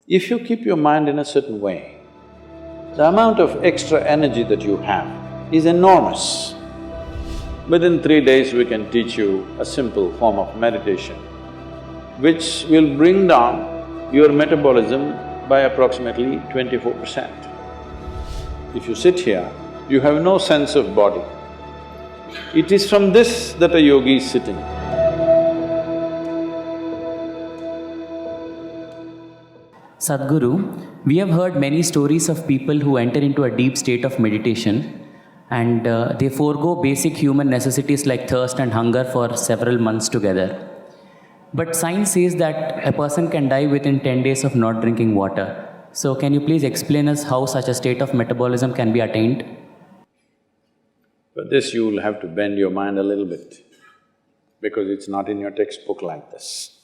If you keep your mind in a certain way, the amount of extra energy that you have is enormous. Within 3 days, we can teach you a simple form of meditation, which will bring down your metabolism by approximately 24%. If you sit here, you have no sense of body. It is from this that a yogi is sitting. Sadhguru, we have heard many stories of people who enter into a deep state of meditation and they forego basic human necessities like thirst and hunger for several months together. But science says that a person can die within 10 days of not drinking water. So can you please explain us how such a state of metabolism can be attained? For this, you will have to bend your mind a little bit, because it's not in your textbook like this.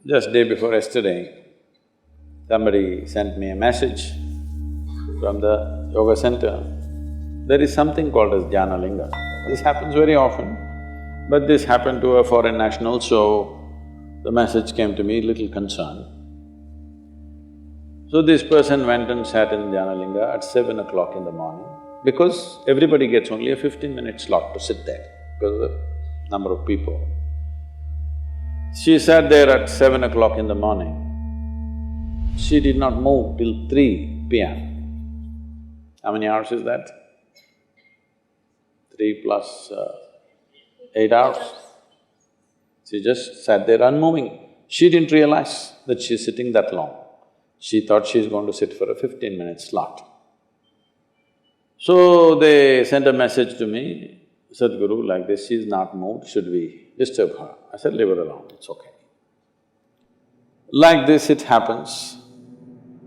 Just day before yesterday, somebody sent me a message from the yoga center. There is something called as Jnana Linga. This happens very often, but this happened to a foreign national, so the message came to me little concerned. So this person went and sat in Jnana Linga at 7 o'clock in the morning, because everybody gets only a 15-minute slot to sit there because of the number of people. She sat there at 7 o'clock in the morning. She did not move till 3 p.m. How many hours is that? 3 plus 8 hours. She just sat there unmoving. She didn't realize that she's sitting that long. She thought she's going to sit for a 15-minute slot. So they sent a message to me, Sadhguru, like this, she's not moved, should we disturb her? I said, leave her alone, it's okay. Like this it happens.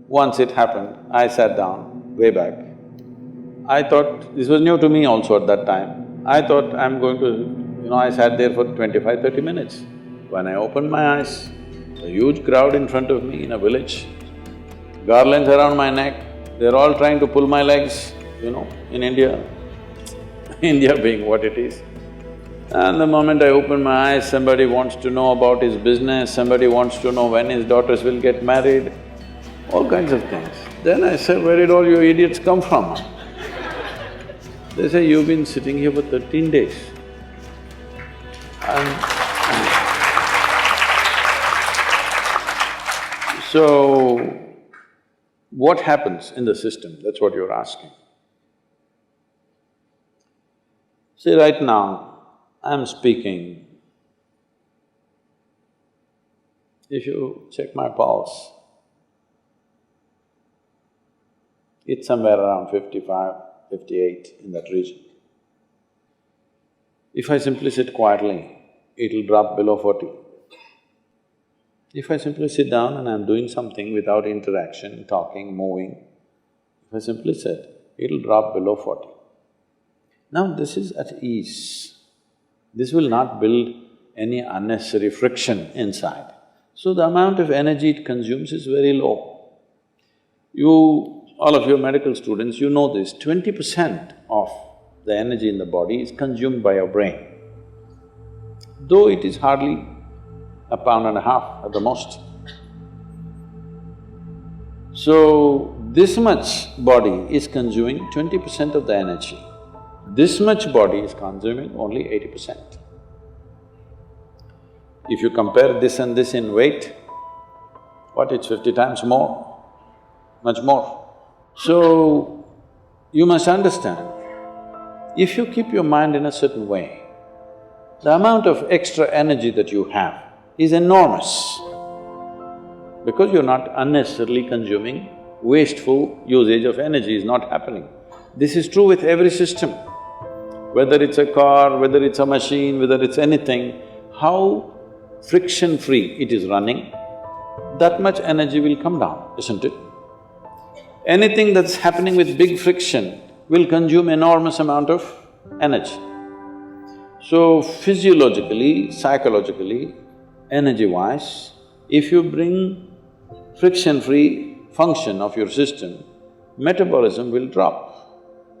Once it happened, I sat down way back. I thought… this was new to me also at that time. I thought I'm going to… I sat there for 25–30 minutes. When I opened my eyes, a huge crowd in front of me in a village, garlands around my neck, they're all trying to pull my legs, in India, India being what it is. And the moment I open my eyes, somebody wants to know about his business, somebody wants to know when his daughters will get married, all kinds of things. Then I say, where did all you idiots come from? They say, you've been sitting here for 13 days. And so, what happens in the system? That's what you're asking. See, right now, I'm speaking. If you check my pulse, it's somewhere around 55, 58 in that region. If I simply sit quietly, it'll drop below 40. If I simply sit down and I'm doing something without interaction, talking, moving, if I simply sit, it'll drop below 40. Now this is at ease. This will not build any unnecessary friction inside. So the amount of energy it consumes is very low. All of you medical students, you know this, 20% of the energy in the body is consumed by your brain, though it is hardly a pound and a half at the most. So, this much body is consuming 20% of the energy. This much body is consuming only 80%. If you compare this and this in weight, it's 50 times more, much more. So, you must understand, if you keep your mind in a certain way, the amount of extra energy that you have is enormous, because you're not unnecessarily consuming wasteful usage of energy is not happening. This is true with every system. Whether it's a car, whether it's a machine, whether it's anything, how friction-free it is running, that much energy will come down, isn't it? Anything that's happening with big friction will consume enormous amount of energy. So, physiologically, psychologically, energy-wise, if you bring friction-free function of your system, metabolism will drop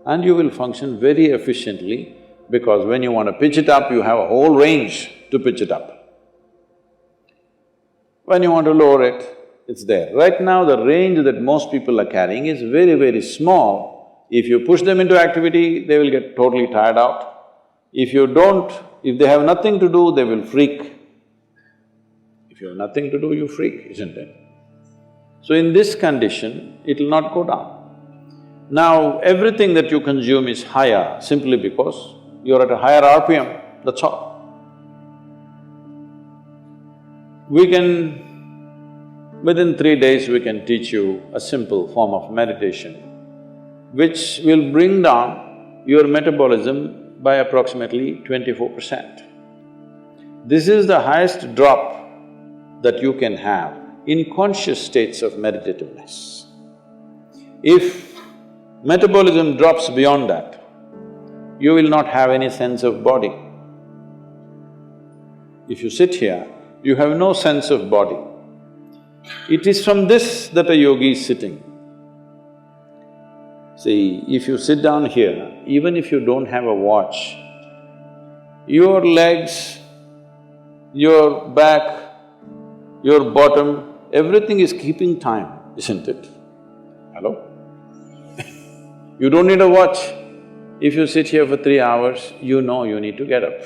and you will function very efficiently, because when you want to pitch it up, you have a whole range to pitch it up. When you want to lower it, it's there. Right now, the range that most people are carrying is very, very small. If you push them into activity, they will get totally tired out. If they have nothing to do, they will freak. If you have nothing to do, you freak, isn't it? So in this condition, it'll not go down. Now, everything that you consume is higher simply because you're at a higher RPM, that's all. Within 3 days, we can teach you a simple form of meditation which will bring down your metabolism by approximately 24%. This is the highest drop that you can have in conscious states of meditativeness. If metabolism drops beyond that, you will not have any sense of body. If you sit here, you have no sense of body. It is from this that a yogi is sitting. See, if you sit down here, even if you don't have a watch, your legs, your back, your bottom, everything is keeping time, isn't it? Hello? You don't need a watch. If you sit here for 3 hours, you know you need to get up.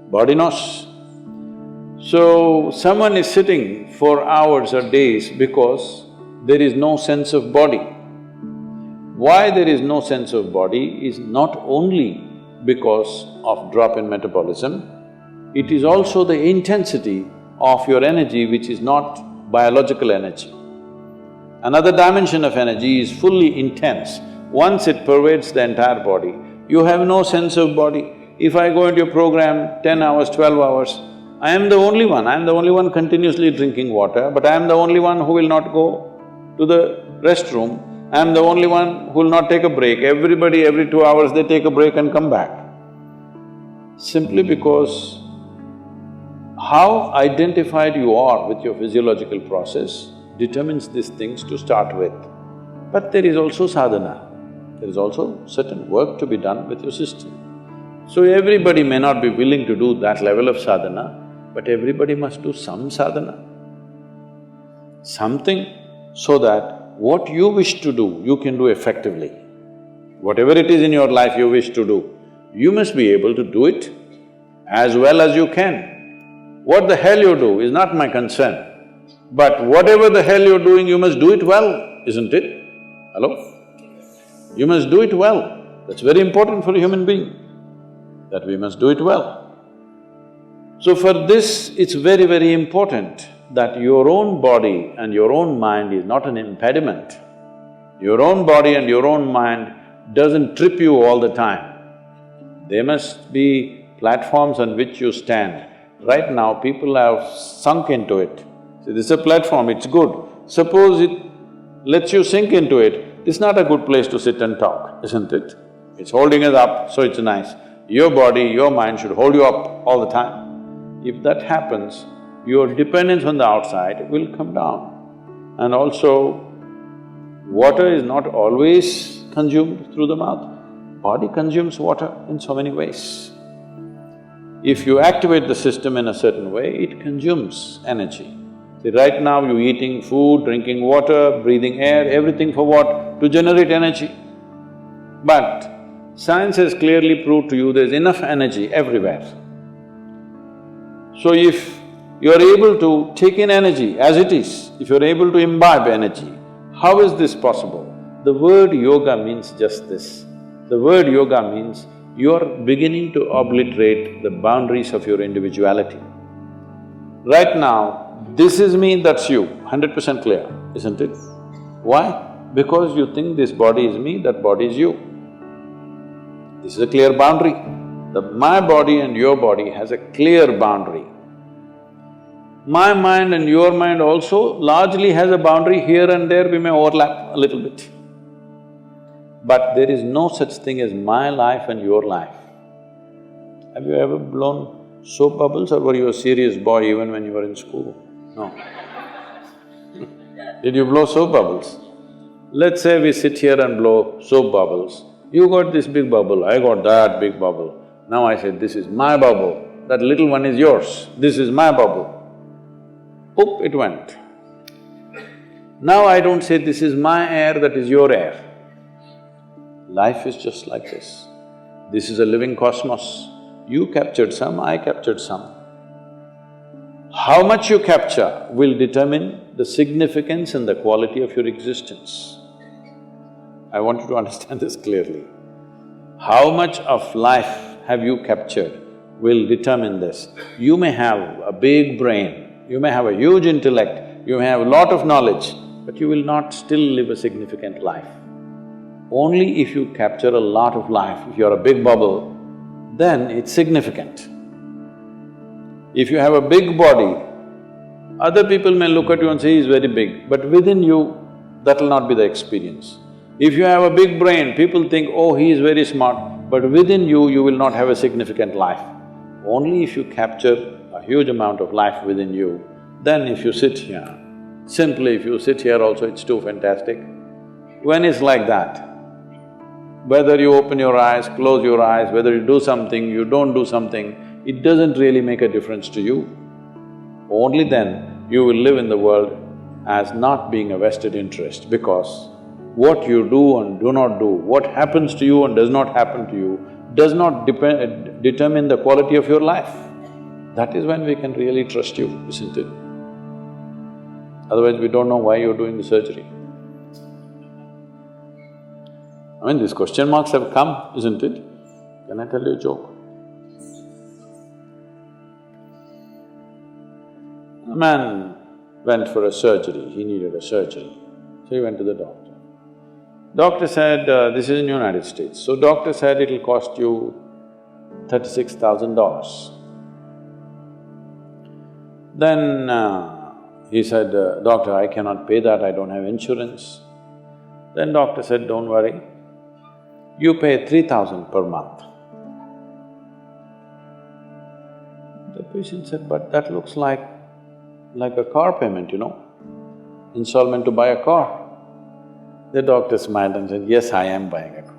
Body knows. So, someone is sitting for hours or days because there is no sense of body. Why there is no sense of body is not only because of drop in metabolism, it is also the intensity of your energy which is not biological energy. Another dimension of energy is fully intense. Once it pervades the entire body, you have no sense of body. If I go into a program 10 hours, 12 hours, I am the only one continuously drinking water, but I am the only one who will not go to the restroom. I am the only one who will not take a break. Everybody, every 2 hours they take a break and come back. Simply because how identified you are with your physiological process determines these things to start with. But there is also sadhana, there is also certain work to be done with your system. So everybody may not be willing to do that level of sadhana, but everybody must do some sadhana. Something so that what you wish to do, you can do effectively. Whatever it is in your life you wish to do, you must be able to do it as well as you can. What the hell you do is not my concern, but whatever the hell you're doing, you must do it well, isn't it? Hello? You must do it well. That's very important for a human being, that we must do it well. So for this, it's very, very important that your own body and your own mind is not an impediment. Your own body and your own mind doesn't trip you all the time. There must be platforms on which you stand. Right now, people have sunk into it. See, this is a platform, it's good. Suppose it lets you sink into it, it's not a good place to sit and talk, isn't it? It's holding us up, so it's nice. Your body, your mind should hold you up all the time. If that happens, your dependence on the outside will come down. And also, water is not always consumed through the mouth. Body consumes water in so many ways. If you activate the system in a certain way, it consumes energy. See, right now you're eating food, drinking water, breathing air, everything for what? To generate energy. But science has clearly proved to you there's enough energy everywhere. So if you're able to take in energy as it is, if you're able to imbibe energy, how is this possible? The word yoga means just this. The word yoga means you're beginning to obliterate the boundaries of your individuality. Right now, this is me, that's you, 100% clear, isn't it? Why? Because you think this body is me, that body is you. This is a clear boundary. My body and your body has a clear boundary. My mind and your mind also largely has a boundary. Here and there we may overlap a little bit. But there is no such thing as my life and your life. Have you ever blown soap bubbles, or were you a serious boy even when you were in school? No. Did you blow soap bubbles? Let's say we sit here and blow soap bubbles. You got this big bubble, I got that big bubble. Now I say, this is my bubble, that little one is yours, this is my bubble. Poop, it went. Now I don't say this is my air, that is your air. Life is just like this. This is a living cosmos. You captured some, I captured some. How much you capture will determine the significance and the quality of your existence. I want you to understand this clearly. How much of life have you captured will determine this. You may have a big brain, you may have a huge intellect, you may have a lot of knowledge, but you will not still live a significant life. Only if you capture a lot of life, if you're a big bubble, then it's significant. If you have a big body, other people may look at you and say, he's very big, but within you, that'll not be the experience. If you have a big brain, people think, oh, he is very smart, but within you, you will not have a significant life. Only if you capture a huge amount of life within you, then if you sit here, simply if you sit here also, it's too fantastic. When it's like that, whether you open your eyes, close your eyes, whether you do something, you don't do something, it doesn't really make a difference to you. Only then you will live in the world as not being a vested interest, because what you do and do not do, what happens to you and does not happen to you, does not determine the quality of your life. That is when we can really trust you, isn't it? Otherwise we don't know why you're doing the surgery. I mean, these question marks have come, isn't it? Can I tell you a joke? A man went for a surgery, he needed a surgery, so he went to the doctor. Doctor said, this is in United States, so doctor said it'll cost you $36,000. Then he said, doctor, I cannot pay that, I don't have insurance. Then doctor said, don't worry, you pay $3,000 per month. The patient said, but that looks like a car payment, installment to buy a car. The doctor smiled and said, yes, I am buying a car.